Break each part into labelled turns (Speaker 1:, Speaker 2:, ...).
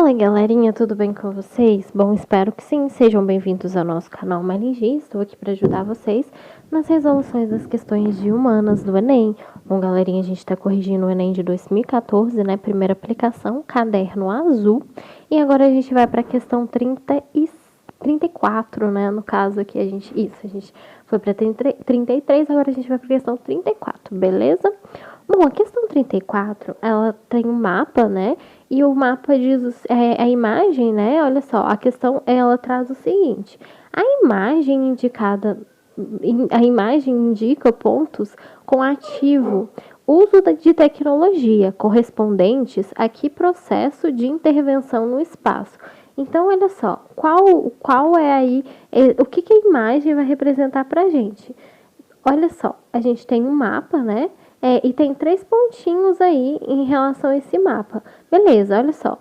Speaker 1: Fala galerinha, tudo bem com vocês? Bom, espero que sim, sejam bem-vindos ao nosso canal MyLinG. Estou aqui para ajudar vocês nas resoluções das questões de humanas do Enem. Bom galerinha, a gente está corrigindo o Enem de 2014, né? Primeira aplicação, caderno azul. E agora a gente vai para a questão 34, né? No caso aqui a gente foi para 33, agora a gente vai para a questão 34, beleza? Bom, a questão 34, ela tem um mapa, né? E o mapa diz, a imagem, né? Olha só, a questão, ela traz o seguinte. A imagem indica pontos com ativo, uso de tecnologia, correspondentes a que processo de intervenção no espaço. Então, olha só, qual é aí, o que a imagem vai representar pra gente? Olha só, a gente tem um mapa, né? E tem 3 pontinhos aí em relação a esse mapa. Beleza, olha só.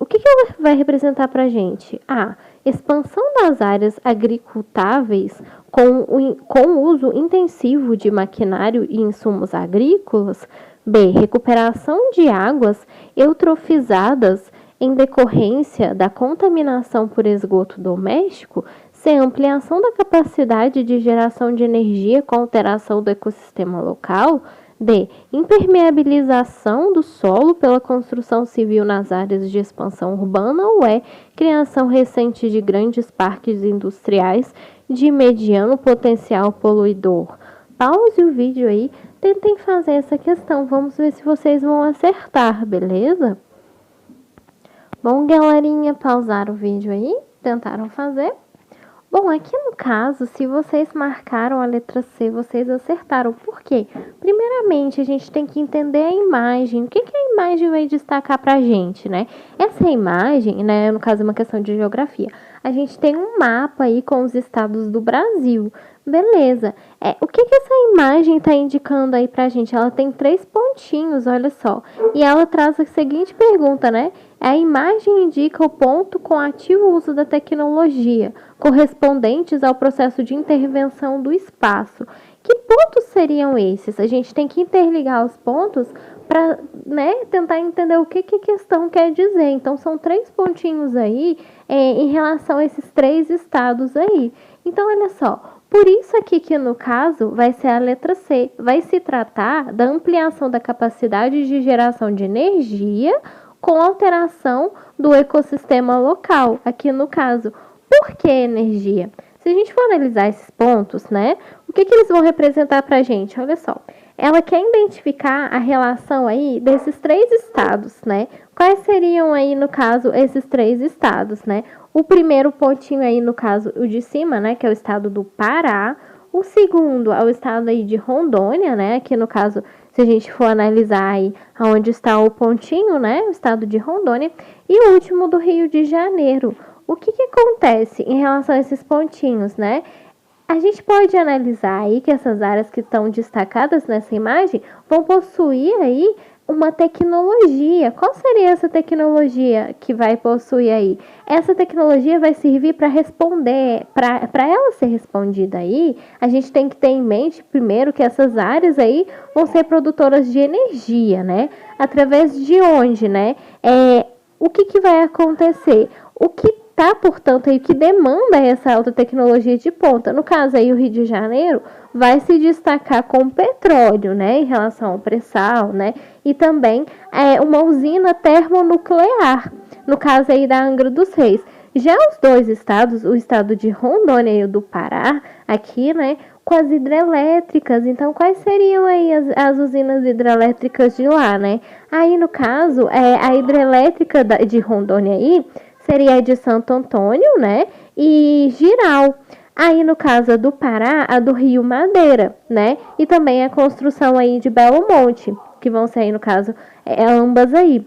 Speaker 1: O que vai representar pra gente? A. Expansão das áreas agricultáveis com uso intensivo de maquinário e insumos agrícolas. B. Recuperação de águas eutrofizadas em decorrência da contaminação por esgoto doméstico. C. Ampliação da capacidade de geração de energia com alteração do ecossistema local. D. Impermeabilização do solo pela construção civil nas áreas de expansão urbana. Ou E. Criação recente de grandes parques industriais de mediano potencial poluidor. Pause o vídeo aí, tentem fazer essa questão. Vamos ver se vocês vão acertar, beleza? Bom, galerinha, pausaram o vídeo aí? Tentaram fazer? Bom, aqui no caso, se vocês marcaram a letra C, vocês acertaram. Por quê? Primeiramente, a gente tem que entender a imagem. O que a imagem vai destacar pra gente, né? Essa imagem, né, no caso é uma questão de geografia. A gente tem um mapa aí com os estados do Brasil. Beleza. O que essa imagem está indicando aí pra gente? Ela tem 3 pontinhos, olha só. E ela traz a seguinte pergunta, né? A imagem indica o ponto com ativo uso da tecnologia, correspondentes ao processo de intervenção do espaço. Que pontos seriam esses? A gente tem que interligar os pontos para, né, tentar entender o que a questão quer dizer. Então, são 3 pontinhos aí em relação a esses 3 estados aí. Então, olha só. Por isso aqui que no caso vai ser a letra C. Vai se tratar da ampliação da capacidade de geração de energia com alteração do ecossistema local. Aqui no caso, por que energia? Se a gente for analisar esses pontos, né? O que eles vão representar pra gente? Olha só. Ela quer identificar a relação aí desses 3 estados, né? Quais seriam aí, no caso, esses 3 estados, né? O primeiro pontinho aí, no caso, o de cima, né? Que é o estado do Pará. O segundo é o estado aí de Rondônia, né? Aqui no caso, se a gente for analisar aí onde está o pontinho, né? O estado de Rondônia. E o último do Rio de Janeiro. O que acontece em relação a esses pontinhos, né? A gente pode analisar aí que essas áreas que estão destacadas nessa imagem vão possuir aí uma tecnologia. Qual seria essa tecnologia que vai possuir aí? Essa tecnologia vai servir para responder, para ela ser respondida aí, a gente tem que ter em mente primeiro que essas áreas aí vão ser produtoras de energia, Através de onde, O que vai acontecer? O que portanto, aí que demanda essa alta tecnologia de ponta. No caso aí, o Rio de Janeiro vai se destacar com petróleo, em relação ao pré-sal, e também uma usina termonuclear, no caso aí da Angra dos Reis. Já os 2 estados, o estado de Rondônia e o do Pará, aqui, com as hidrelétricas. Então, quais seriam aí as usinas hidrelétricas de lá, Aí, no caso, a hidrelétrica de Rondônia aí, seria a de Santo Antônio, e Jirau. Aí, no caso do Pará, a do Rio Madeira, E também a construção aí de Belo Monte, que vão ser aí, no caso, ambas aí.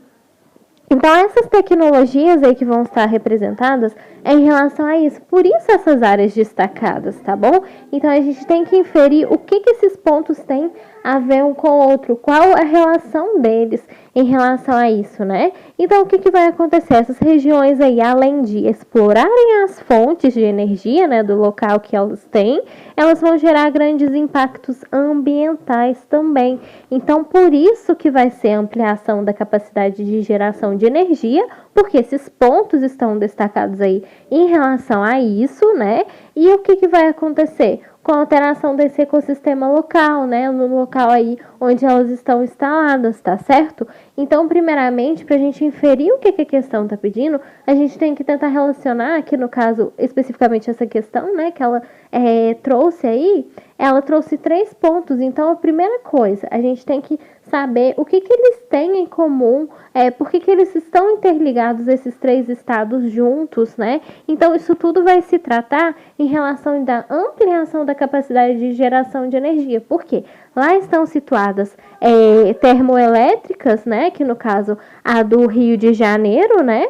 Speaker 1: Então, essas tecnologias aí que vão estar representadas é em relação a isso. Por isso, essas áreas destacadas, tá bom? Então, a gente tem que inferir o que esses pontos têm a ver um com o outro. Qual a relação deles em relação a isso, Então, o que vai acontecer? Essas regiões aí, além de explorarem as fontes de energia, do local que elas têm, elas vão gerar grandes impactos ambientais também. Então, por isso que vai ser a ampliação da capacidade de geração de energia porque esses pontos estão destacados aí em relação a isso, né? E o que vai acontecer? Com a alteração desse ecossistema local, né? No local aí onde elas estão instaladas, tá certo? Então, primeiramente, para a gente inferir o que a questão está pedindo, a gente tem que tentar relacionar, aqui no caso, especificamente essa questão, né? Que ela trouxe aí, ela trouxe 3 pontos. Então, a primeira coisa, a gente tem que saber o que eles têm em comum, por que eles estão interligados, esses 3 estados juntos, né? Então, isso tudo vai se tratar em relação da ampliação da capacidade de geração de energia. Por quê? Lá estão situadas termoelétricas, né? Que no caso a do Rio de Janeiro, né?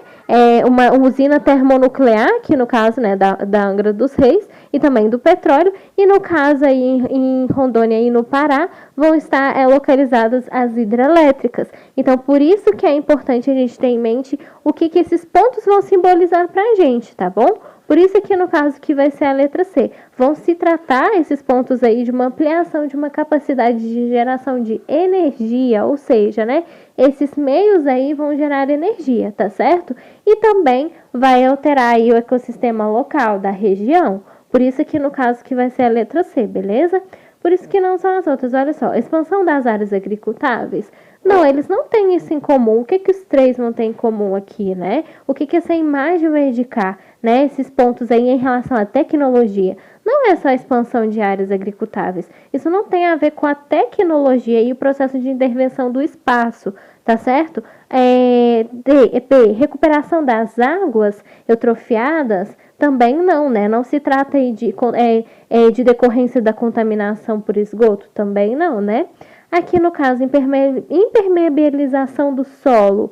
Speaker 1: Uma usina termonuclear, que no caso, né, da Angra dos Reis, e também do petróleo, e no caso aí em Rondônia e no Pará vão estar localizadas as hidrelétricas. Então, por isso que é importante a gente ter em mente o que esses pontos vão simbolizar para a gente, tá bom? Por isso aqui no caso que vai ser a letra C. Vão se tratar esses pontos aí de uma ampliação de uma capacidade de geração de energia, ou seja, né, esses meios aí vão gerar energia, tá certo? E também vai alterar aí o ecossistema local da região. Por isso aqui no caso que vai ser a letra C, beleza? Por isso que não são as outras. Olha só, expansão das áreas agricultáveis. Não, eles não têm isso em comum. O que os 3 vão ter em comum aqui, né? O que essa imagem vai indicar, né? Esses pontos aí em relação à tecnologia. Não é só a expansão de áreas agricultáveis. Isso não tem a ver com a tecnologia e o processo de intervenção do espaço, tá certo? B, recuperação das águas eutrofiadas. Também não, né? Não se trata aí de decorrência da contaminação por esgoto, também não, né? Aqui no caso, impermeabilização do solo,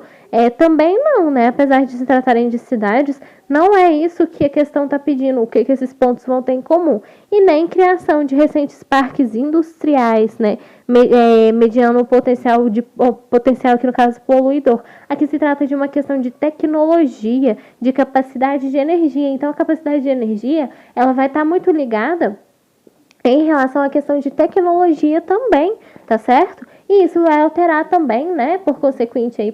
Speaker 1: também não, né? Apesar de se tratarem de cidades, não é isso que a questão está pedindo, o que esses pontos vão ter em comum. E nem criação de recentes parques industriais, né? Mediando o potencial aqui no caso poluidor. Aqui se trata de uma questão de tecnologia, de capacidade de energia. Então, a capacidade de energia, ela vai estar muito ligada em relação à questão de tecnologia também, tá certo? E isso vai alterar também, né, por consequência,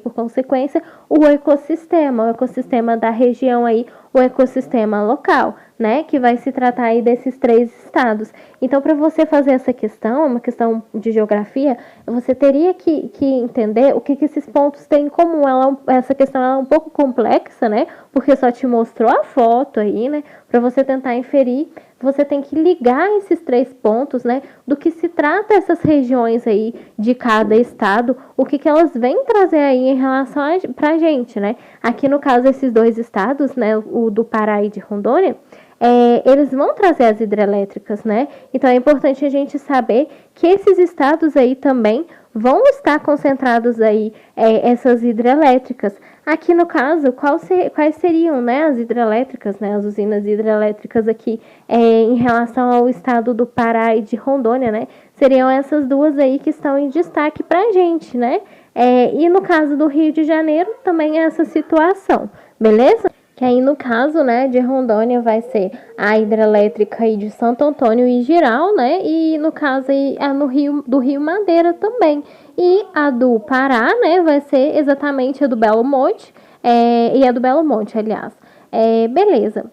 Speaker 1: o ecossistema da região aí, o ecossistema local, né, que vai se tratar aí desses 3 estados. Então, para você fazer essa questão, uma questão de geografia, você teria que entender o que esses pontos têm em comum. Essa questão é um pouco complexa, né, porque só te mostrou a foto aí, né, para você tentar inferir. Você tem que ligar esses 3 pontos, né, do que se trata essas regiões aí de cada estado, o que elas vêm trazer aí em relação pra gente, né? Aqui no caso, esses 2 estados, né, o do Pará e de Rondônia, eles vão trazer as hidrelétricas, né? Então é importante a gente saber que esses estados aí também vão estar concentrados aí essas hidrelétricas. Aqui no caso, quais seriam, né, as hidrelétricas, né, as usinas hidrelétricas aqui em relação ao estado do Pará e de Rondônia, né? Seriam essas 2 aí que estão em destaque pra gente, né? E no caso do Rio de Janeiro também é essa situação, beleza? Que aí no caso, né, de Rondônia vai ser a hidrelétrica aí de Santo Antônio e Giral, né? E no caso aí a do Rio Madeira também. E a do Pará, né, vai ser exatamente a do Belo Monte, e a do Belo Monte, aliás. Beleza.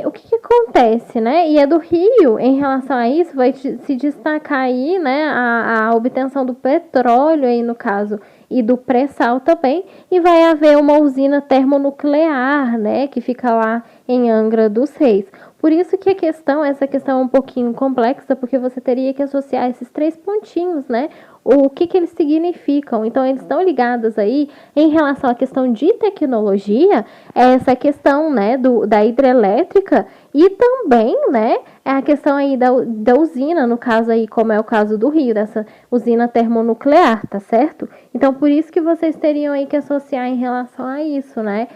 Speaker 1: O que acontece, né? E a do Rio, em relação a isso, vai se destacar aí, né, a obtenção do petróleo aí no caso e do pré-sal também, e vai haver uma usina termonuclear, né, que fica lá em Angra dos Reis. Por isso que essa questão é um pouquinho complexa, porque você teria que associar esses 3 pontinhos, né? O que eles significam. Então, eles estão ligados aí em relação à questão de tecnologia, essa questão, né, da hidrelétrica e também, né, a questão aí da usina, no caso aí, como é o caso do Rio, dessa usina termonuclear, tá certo? Então, por isso que vocês teriam aí que associar em relação a isso, né?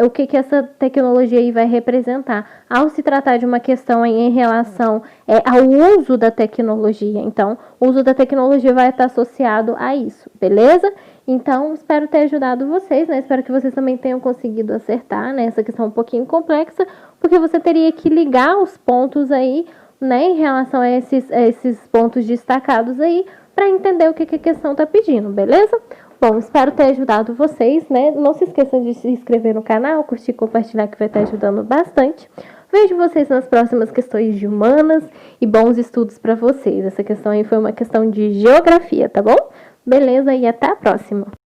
Speaker 1: O que essa tecnologia aí vai representar ao se tratar de uma questão aí em relação ao uso da tecnologia. Então, o uso da tecnologia vai estar associado a isso, beleza? Então, espero ter ajudado vocês, né? Espero que vocês também tenham conseguido acertar, né? Essa questão é um pouquinho complexa, porque você teria que ligar os pontos aí, né? Em relação a esses pontos destacados aí, para entender o que a questão está pedindo, beleza? Bom, espero ter ajudado vocês, né? Não se esqueçam de se inscrever no canal, curtir e compartilhar, que vai estar ajudando bastante. Vejo vocês nas próximas questões de humanas e bons estudos para vocês. Essa questão aí foi uma questão de geografia, tá bom? Beleza, e até a próxima!